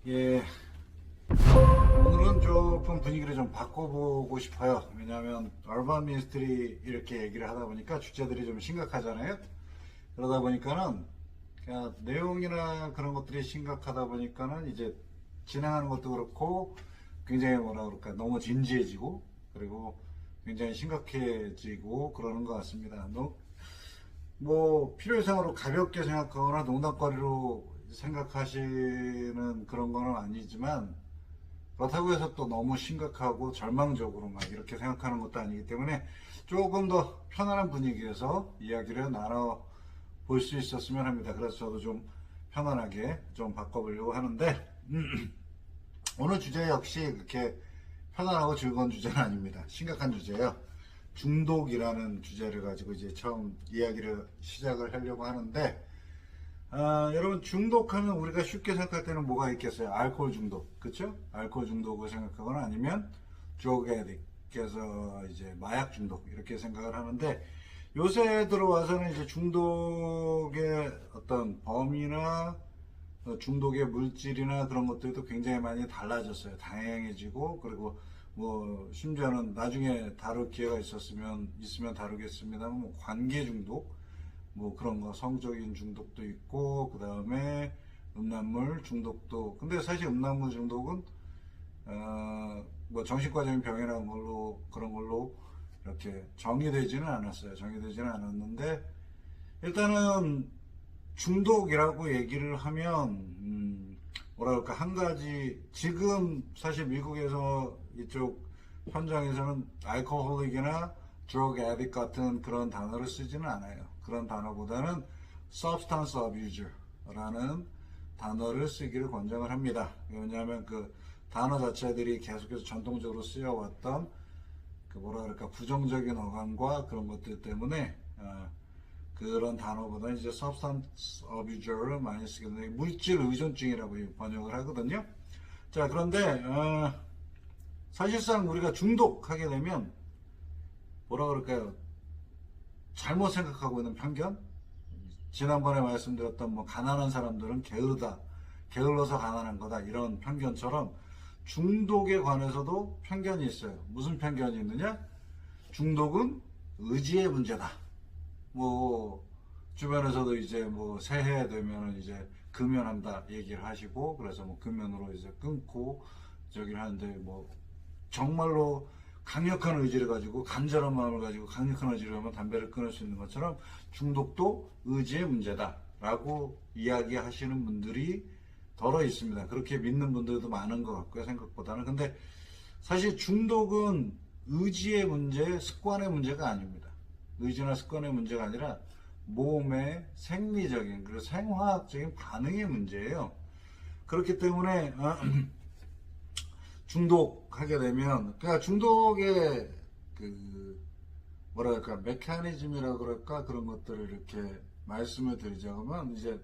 예, 오늘은 조금 분위기를 좀 바꿔보고 싶어요. 왜냐하면 얼반 미스터리 이렇게 얘기를 하다 보니까 주제들이 좀 심각하잖아요. 그러다 보니까는 그냥 내용이나 그런 것들이 심각하다 보니까는 이제 진행하는 것도 그렇고 굉장히 뭐라 그럴까 너무 진지해지고 그리고 굉장히 심각해지고 그러는 것 같습니다. 뭐 필요 이상으로 가볍게 생각하거나 농담거리로 생각하시는 그런 거는 아니지만 그렇다고 해서 또 너무 심각하고 절망적으로 막 이렇게 생각하는 것도 아니기 때문에 조금 더 편안한 분위기에서 이야기를 나눠 볼 수 있었으면 합니다. 그래서 저도 좀 편안하게 좀 바꿔보려고 하는데 오늘 주제 역시 그렇게 편안하고 즐거운 주제는 아닙니다. 심각한 주제예요. 중독이라는 주제를 가지고 이제 처음 이야기를 시작을 하려고 하는데 여러분 중독하면 우리가 쉽게 생각할 때는 뭐가 있겠어요? 알코올 중독, 그렇죠? 알코올 중독을 생각하거나 아니면 드러그 애딕, 그래서 이제 마약 중독 이렇게 생각을 하는데 요새 들어와서는 이제 중독의 어떤 범위나 중독의 물질이나 그런 것들도 굉장히 많이 달라졌어요. 다양해지고 그리고 뭐 심지어는 나중에 다룰 기회가 있으면 다루겠습니다만 뭐 관계 중독 뭐 그런 거 성적인 중독도 있고 그 다음에 음란물 중독도 근데 사실 음란물 중독은 뭐 정신과적인 병이라는 걸로 그런 걸로 이렇게 정의되지는 않았어요. 정의되지는 않았는데 일단은 중독이라고 얘기를 하면 뭐랄까 한 가지 지금 사실 미국에서 이쪽 현장에서는 알코올릭이나 드러그 애딕 같은 그런 단어를 쓰지는 않아요. 그런 단어보다는 substance abuser라는 단어를 쓰기를 권장을 합니다. 왜냐하면 그 단어 자체들이 계속해서 전통적으로 쓰여왔던 그 뭐라 그럴까 부정적인 어감과 그런 것들 때문에 그런 단어보다는 이제 substance abuser를 많이 쓰게 되는데 물질 의존증이라고 번역을 하거든요. 자 그런데 사실상 우리가 중독하게 되면 뭐라 그럴까요? 잘못 생각하고 있는 편견? 지난번에 말씀드렸던 뭐 가난한 사람들은 게으르다, 게을러서 가난한 거다 이런 편견처럼 중독에 관해서도 편견이 있어요. 무슨 편견이 있느냐? 중독은 의지의 문제다. 뭐 주변에서도 이제 뭐 새해 되면은 이제 금연한다 얘기를 하시고 그래서 뭐 금연으로 이제 끊고 저기를 하는데 뭐 정말로 강력한 의지를 가지고 간절한 마음을 가지고 강력한 의지를 하면 담배를 끊을 수 있는 것처럼 중독도 의지의 문제다라고 이야기하시는 분들이 더러 있습니다. 그렇게 믿는 분들도 많은 것 같고요. 생각보다는. 근데 사실 중독은 의지의 문제, 습관의 문제가 아닙니다. 의지나 습관의 문제가 아니라 몸의 생리적인 그리고 생화학적인 반응의 문제예요. 그렇기 때문에 중독하게 되면 그러니까 중독의 그 뭐랄까 메커니즘이라 그럴까 그런 것들을 이렇게 말씀을 드리자면 이제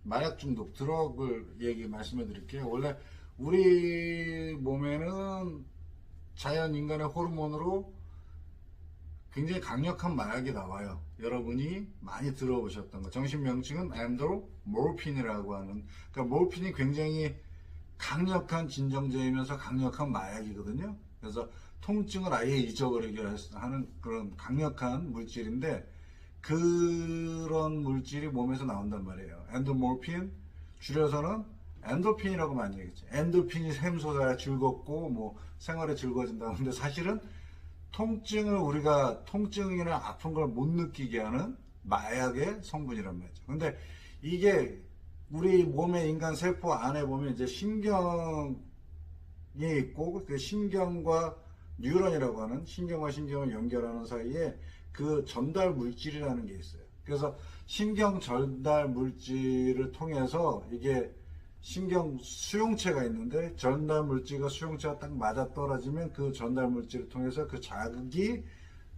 마약 중독 드러그를 말씀을 드릴게요. 원래 우리 몸에는 자연 인간의 호르몬으로 굉장히 강력한 마약이 나와요. 여러분이 많이 들어보셨던 거 정신 명칭은 엔도모르핀이라고 하는 그러니까 모르핀이 굉장히 강력한 진정제이면서 강력한 마약이거든요. 그래서 통증을 아예 잊어버리게 하는 그런 강력한 물질인데 그런 물질이 몸에서 나온단 말이에요. 엔도모르핀 줄여서는 엔도핀이라고 많이 얘기했죠. 엔도핀이 샘솟아야 즐겁고 뭐 생활에 즐거워진다고 하는데 사실은 통증을 우리가 통증이나 아픈 걸 못 느끼게 하는 마약의 성분이란 말이죠. 근데 이게 우리 몸의 인간 세포 안에 보면 이제 신경이 있고 그 신경과 뉴런이라고 하는 신경과 신경을 연결하는 사이에 그 전달 물질이라는 게 있어요. 그래서 신경 전달 물질을 통해서 이게 신경 수용체가 있는데 전달 물질과 수용체가 딱 맞아 떨어지면 그 전달 물질을 통해서 그 자극이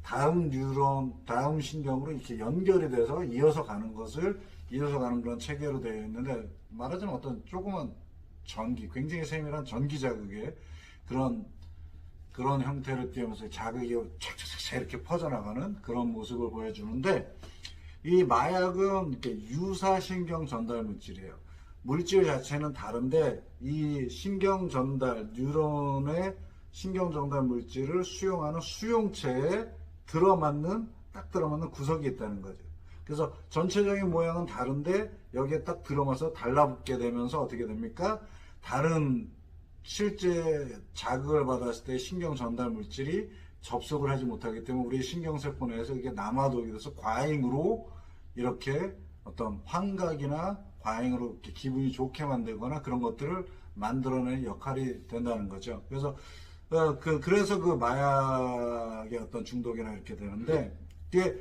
다음 뉴런, 다음 신경으로 이렇게 연결이 돼서 이어서 가는 그런 체계로 되어 있는데 말하자면 어떤 조그만 전기, 굉장히 세밀한 전기 자극의 그런 형태를 띄우면서 자극이 착착착 이렇게 퍼져나가는 그런 모습을 보여주는데 이 마약은 이렇게 유사신경 전달 물질이에요. 물질 자체는 다른데 이 신경 전달, 뉴런의 신경 전달 물질을 수용하는 수용체에 딱 들어맞는 구석이 있다는 거죠. 그래서 전체적인 모양은 다른데 여기에 딱 들어맞아서 달라붙게 되면서 어떻게 됩니까? 다른 실제 자극을 받았을 때 신경 전달 물질이 접속을 하지 못하기 때문에 우리 신경세포 내에서 이게 남아돌게 돼서 과잉으로 이렇게 어떤 환각이나 과잉으로 이렇게 기분이 좋게 만들거나 그런 것들을 만들어내는 역할이 된다는 거죠. 그래서 그래서 그 마약의 어떤 중독이나 이렇게 되는데, 이게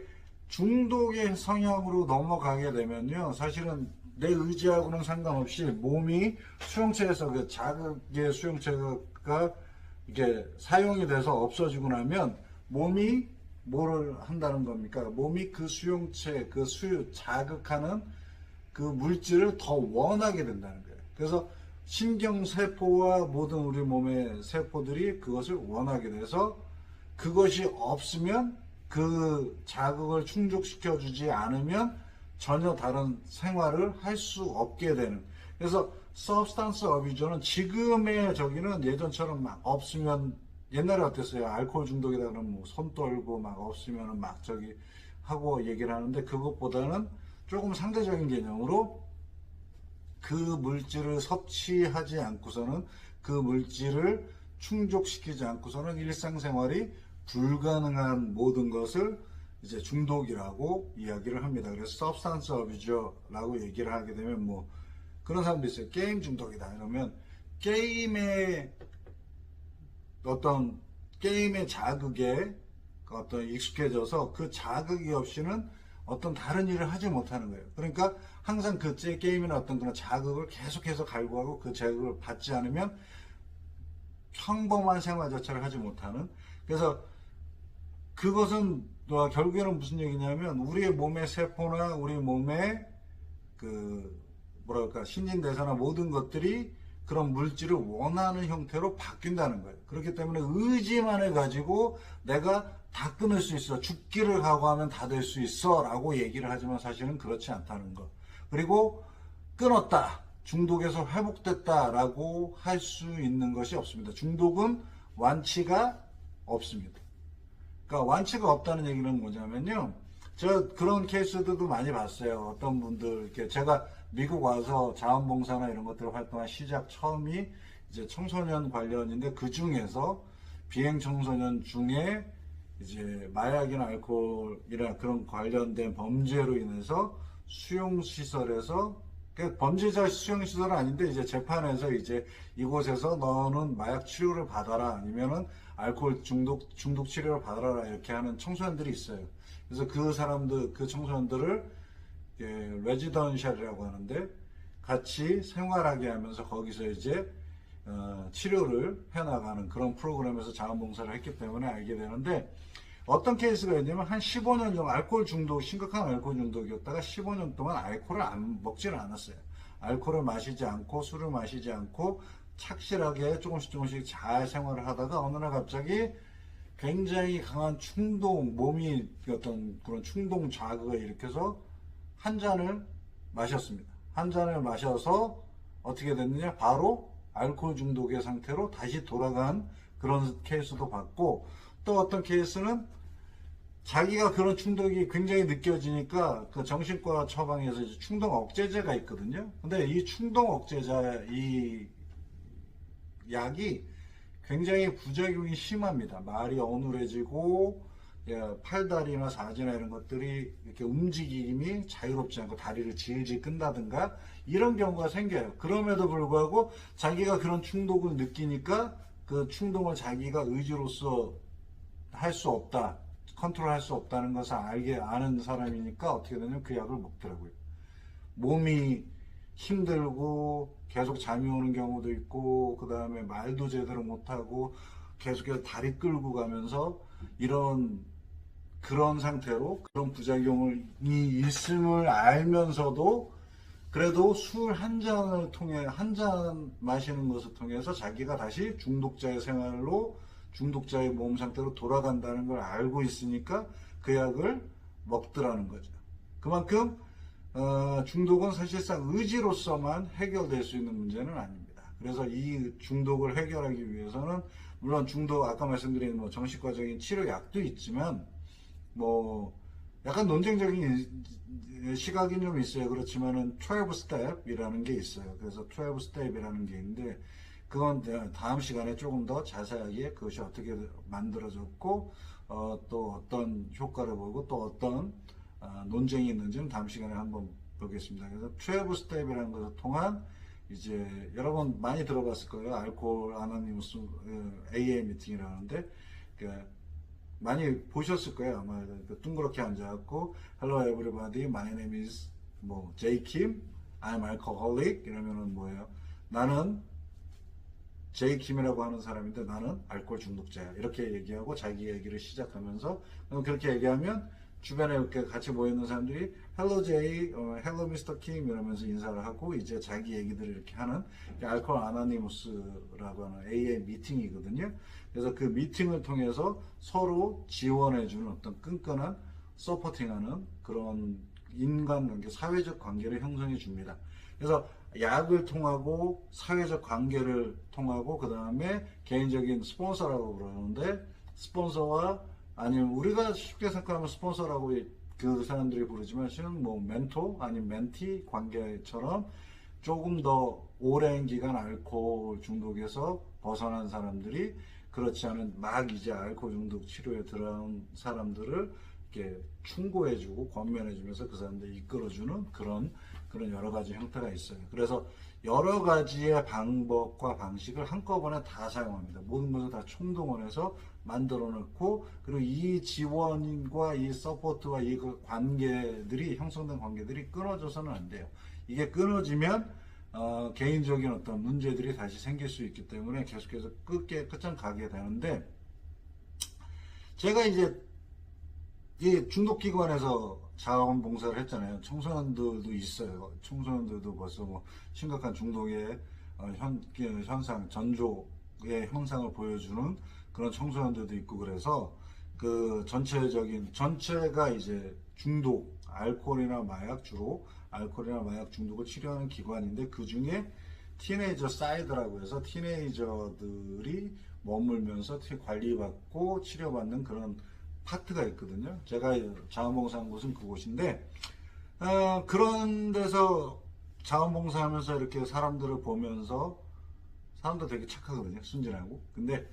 중독의 성향으로 넘어가게 되면요, 사실은 내 의지하고는 상관없이 몸이 수용체에서 그 자극의 수용체가 이게 사용이 돼서 없어지고 나면 몸이 뭐를 한다는 겁니까? 몸이 그 수용체, 그 자극하는 그 물질을 더 원하게 된다는 거예요. 그래서 신경세포와 모든 우리 몸의 세포들이 그것을 원하게 돼서 그것이 없으면 그 자극을 충족시켜주지 않으면 전혀 다른 생활을 할 수 없게 되는. 그래서 substance abuse는 지금의 저기는 예전처럼 막 없으면, 옛날에 어땠어요? 알코올 중독이다 그러면 뭐 손 떨고 막 없으면 막 저기 하고 얘기를 하는데, 그것보다는 조금 상대적인 개념으로 그 물질을 섭취하지 않고서는, 그 물질을 충족시키지 않고서는 일상생활이 불가능한 모든 것을 이제 중독이라고 이야기를 합니다. 그래서 substance abuse라고 얘기를 하게 되면 뭐 그런 사람도 있어요. 게임 중독이다 이러면 게임의 어떤 게임의 자극에 어떤 익숙해져서 그 자극이 없이는 어떤 다른 일을 하지 못하는 거예요. 그러니까 항상 그 게임이나 어떤 그런 자극을 계속해서 갈구하고 그 자극을 받지 않으면 평범한 생활 자체를 하지 못하는. 그래서 그것은 결국에는 무슨 얘기냐면 우리의 몸의 세포나 우리 몸의 그 뭐랄까 신진대사나 모든 것들이 그런 물질을 원하는 형태로 바뀐다는 거예요. 그렇기 때문에 의지만 해가지고 내가 다 끊을 수 있어, 죽기를 각오하면 다 될 수 있어 라고 얘기를 하지만 사실은 그렇지 않다는 거. 그리고 끊었다, 중독에서 회복됐다 라고 할 수 있는 것이 없습니다. 중독은 완치가 없습니다. 그러니까 완치가 없다는 얘기는 뭐냐면요, 저 그런 케이스들도 많이 봤어요. 어떤 분들, 이렇게 제가 미국 와서 자원봉사나 이런 것들을 활동한 시작 처음이 이제 청소년 관련인데, 그 중에서 비행 청소년 중에 이제 마약이나 알코올이나 그런 관련된 범죄로 인해서 수용시설에서, 범죄자 수용시설은 아닌데 이제 재판에서 이제 이곳에서 너는 마약 치료를 받아라, 아니면은 알코올 중독 치료를 받아라, 이렇게 하는 청소년들이 있어요. 그래서 그 사람들, 그 청소년들을 레지던셜이라고 하는데 같이 생활하게 하면서 거기서 이제 치료를 해나가는 그런 프로그램에서 자원봉사를 했기 때문에 알게 되는데, 어떤 케이스가 있냐면 한 15년 정도 알코올 중독, 심각한 알코올 중독이었다가 15년 동안 알코올을 먹지는 않았어요. 알코올을 마시지 않고 술을 마시지 않고 착실하게 조금씩 잘 생활을 하다가 어느 날 갑자기 굉장히 강한 충동, 몸이 어떤 그런 충동 자극을 일으켜서 한 잔을 마셨습니다. 한 잔을 마셔서 어떻게 됐느냐, 바로 알코올 중독의 상태로 다시 돌아간 그런 케이스도 봤고, 또 어떤 케이스는 자기가 그런 충동이 굉장히 느껴지니까 그 정신과 처방에서 이제 충동 억제제가 있거든요. 근데 이 충동 억제제, 이 약이 굉장히 부작용이 심합니다. 말이 어눌해지고 팔다리나 사지나 이런 것들이 이렇게 움직임이 자유롭지 않고 다리를 질질 끈다든가 이런 경우가 생겨요. 그럼에도 불구하고 자기가 그런 충동을 느끼니까 그 충동을 자기가 의지로서 할 수 없다, 컨트롤할 수 없다는 것을 아는 사람이니까 어떻게 되냐면 그 약을 먹더라고요. 몸이 힘들고 계속 잠이 오는 경우도 있고, 그 다음에 말도 제대로 못하고 계속해서 다리 끌고 가면서 그런 상태로 그런 부작용이 있음을 알면서도 그래도 술 한 잔을 통해, 한 잔 마시는 것을 통해서 자기가 다시 중독자의 생활로, 중독자의 몸 상태로 돌아간다는 걸 알고 있으니까 그 약을 먹더라는 거죠. 그만큼 중독은 사실상 의지로서만 해결될 수 있는 문제는 아닙니다. 그래서 이 중독을 해결하기 위해서는 물론 중독 아까 말씀드린 뭐 정신과적인 치료약도 있지만 뭐 약간 논쟁적인 시각이 좀 있어요. 그렇지만은 12스텝이라는 게 있어요. 그래서 12스텝이라는 게 있는데 그건 다음 시간에 조금 더 자세하게 그것이 어떻게 만들어졌고 또 어떤 효과를 보고 또 어떤 논쟁이 있는지는 다음 시간에 한번 보겠습니다. 그래서 12스텝이라는 것을 통한 이제 여러분 많이 들어봤을 거예요. 알코올 아노니머스 AA 미팅이라는데 많이 보셨을 거예요. 아마 둥그렇게 앉아갖고 Hello everybody, my name is 뭐 J Kim, I'm alcoholic 이러면은 뭐예요? 나는 J Kim이라고 하는 사람인데 나는 알코올 중독자야. 이렇게 얘기하고 자기 얘기를 시작하면서 그렇게 얘기하면 주변에 이렇게 같이 모여있는 사람들이 Hello J, Hello Mr. Kim 이러면서 인사를 하고 이제 자기 얘기들을 이렇게 하는 알코올 아노니머스라고 하는 AA 미팅이거든요. 그래서 그 미팅을 통해서 서로 지원해주는 어떤 끈끈한 서포팅하는 그런 인간관계, 사회적 관계를 형성해 줍니다. 그래서 약을 통하고 사회적 관계를 통하고 그 다음에 개인적인 스폰서라고 그러는데 스폰서와 아니면 우리가 쉽게 생각하면 스폰서라고 그 사람들이 부르지만 실은 뭐 멘토 아니면 멘티 관계처럼 조금 더 오랜 기간 알코올 중독에서 벗어난 사람들이 그렇지 않은 막 이제 알코올 중독 치료에 들어온 사람들을 이렇게 충고해주고 권면해주면서 그 사람들 이끌어주는 그런 여러 가지 형태가 있어요. 그래서 여러 가지의 방법과 방식을 한꺼번에 다 사용합니다. 모든 것을 다 총동원해서 만들어 놓고 그리고 이 지원과 이 서포트와 이 관계들이 형성된 관계들이 끊어져서는 안 돼요. 이게 끊어지면 개인적인 어떤 문제들이 다시 생길 수 있기 때문에 계속해서 끝장 가게 되는데 제가 이제 이 중독기관에서 자원봉사를 했잖아요. 청소년들도 있어요. 청소년들도 벌써 뭐 심각한 중독의 현상, 전조의 현상을 보여주는 그런 청소년들도 있고 그래서 그 전체가 이제 중독, 알코올이나 마약 주로 알코올이나 마약 중독을 치료하는 기관인데 그 중에 티네이저 사이드라고 해서 티네이저들이 머물면서 관리받고 치료받는 그런 파트가 있거든요. 제가 자원봉사한 곳은 그곳인데 그런 데서 자원봉사하면서 이렇게 사람들을 보면서 사람도 되게 착하거든요. 순진하고. 근데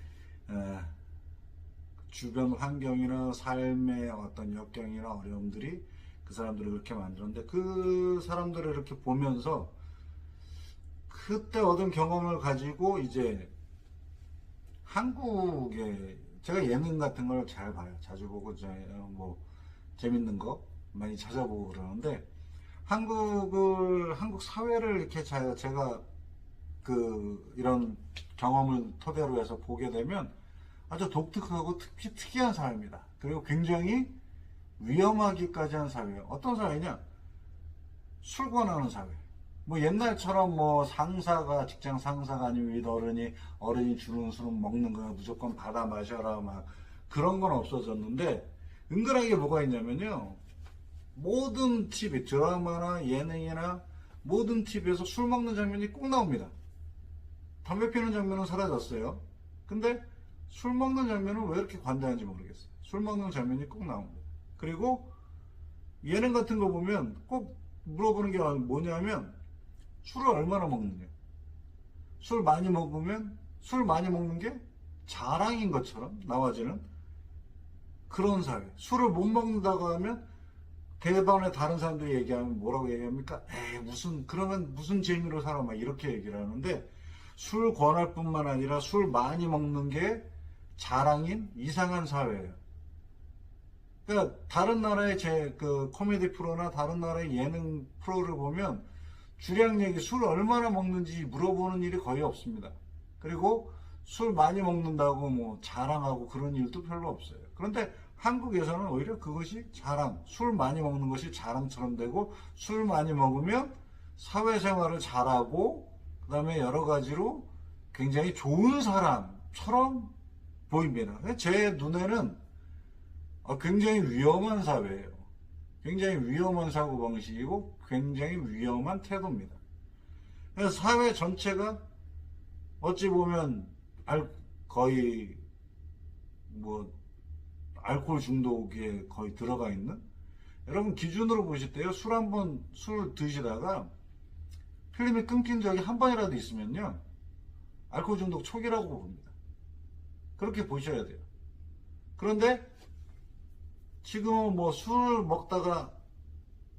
주변 환경이나 삶의 어떤 역경이나 어려움들이 그 사람들을 그렇게 만들었는데 그 사람들을 이렇게 보면서 그때 얻은 경험을 가지고 이제 한국에 제가 예능 같은 걸 잘 봐요. 자주 보고 뭐 재밌는 거 많이 찾아보고 그러는데 한국 사회를 이렇게 제가 이런 경험을 토대로 해서 보게 되면 아주 독특하고 특이한 사회입니다. 그리고 굉장히 위험하기까지 한 사회예요. 어떤 사회냐? 술 권하는 사회. 뭐 옛날처럼 뭐 직장 상사가 아니면 윗 어른이 주는 술은 먹는 거야 무조건 받아 마셔라 막 그런 건 없어졌는데 은근하게 뭐가 있냐면요. 모든 TV, 드라마나 예능이나 모든 TV에서 술 먹는 장면이 꼭 나옵니다. 담배 피우는 장면은 사라졌어요. 근데 술 먹는 장면은 왜 이렇게 관대한지 모르겠어요. 술 먹는 장면이 꼭 나옵니다. 그리고 예능 같은 거 보면 꼭 물어보는 게 뭐냐면 술을 얼마나 먹느냐. 술 많이 먹으면 술 많이 먹는 게 자랑인 것처럼 나와지는 그런 사회. 술을 못 먹는다고 하면 대반에 다른 사람들이 얘기하면 뭐라고 얘기합니까? 그러면 무슨 재미로 살아? 막 이렇게 얘기를 하는데 술 권할 뿐만 아니라 술 많이 먹는 게 자랑인 이상한 사회예요. 그러니까 다른 나라의 코미디 프로나 다른 나라의 예능 프로를 보면 주량 얘기 술 얼마나 먹는지 물어보는 일이 거의 없습니다. 그리고 술 많이 먹는다고 뭐 자랑하고 그런 일도 별로 없어요. 그런데 한국에서는 오히려 그것이 술 많이 먹는 것이 자랑처럼 되고 술 많이 먹으면 사회생활을 잘하고 그 다음에 여러 가지로 굉장히 좋은 사람처럼 보입니다. 제 눈에는 굉장히 위험한 사회예요. 굉장히 위험한 사고방식이고 굉장히 위험한 태도입니다. 그래서 사회 전체가 어찌 보면 거의 뭐 알코올 중독에 거의 들어가 있는, 여러분 기준으로 보실 때요, 술 드시다가 필름이 끊긴 적이 한 번이라도 있으면요 알코올 중독 초기라고 봅니다. 그렇게 보셔야 돼요. 그런데 지금은 뭐 술 먹다가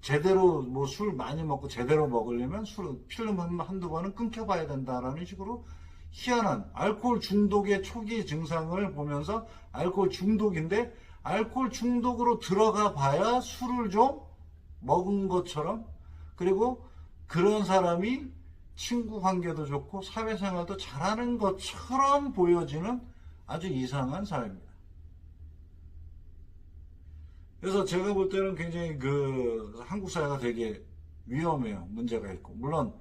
제대로 뭐 술 많이 먹고 제대로 먹으려면 필름 한두 번은 끊겨봐야 된다라는 식으로 희한한 알코올 중독의 초기 증상을 보면서 알코올 중독인데 알코올 중독으로 들어가 봐야 술을 좀 먹은 것처럼, 그리고 그런 사람이 친구 관계도 좋고 사회생활도 잘하는 것처럼 보여지는 아주 이상한 사회입니다. 그래서 제가 볼 때는 굉장히 한국 사회가 되게 위험해요. 문제가 있고. 물론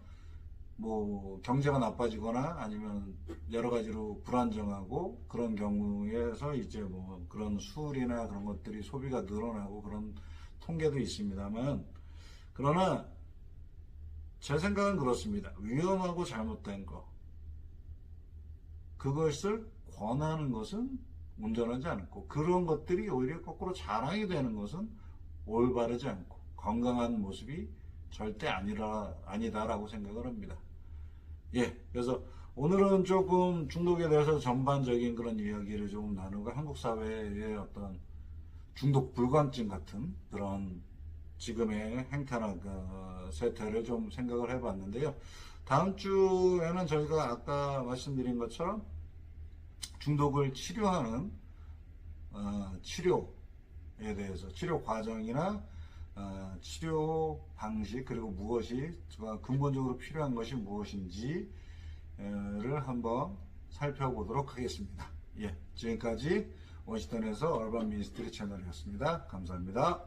뭐 경제가 나빠지거나 아니면 여러 가지로 불안정하고 그런 경우에서 이제 뭐 그런 술이나 그런 것들이 소비가 늘어나고 그런 통계도 있습니다만, 그러나 제 생각은 그렇습니다. 위험하고 잘못된 거, 그것을 권하는 것은 온전하지 않고, 그런 것들이 오히려 거꾸로 자랑이 되는 것은 올바르지 않고 건강한 모습이 절대 아니다라고 생각을 합니다. 예, 그래서 오늘은 조금 중독에 대해서 전반적인 그런 이야기를 좀 나누고 한국 사회의 어떤 중독 불감증 같은 그런 지금의 행태나 세태를 좀 생각을 해봤는데요. 다음 주에는 저희가 아까 말씀드린 것처럼 중독을 치료하는 치료에 대해서, 치료 과정이나 치료 방식, 그리고 무엇이 근본적으로 필요한 것이 무엇인지를 한번 살펴보도록 하겠습니다. 예, 지금까지 워싱턴에서 얼반 미니스트리 채널이었습니다. 감사합니다.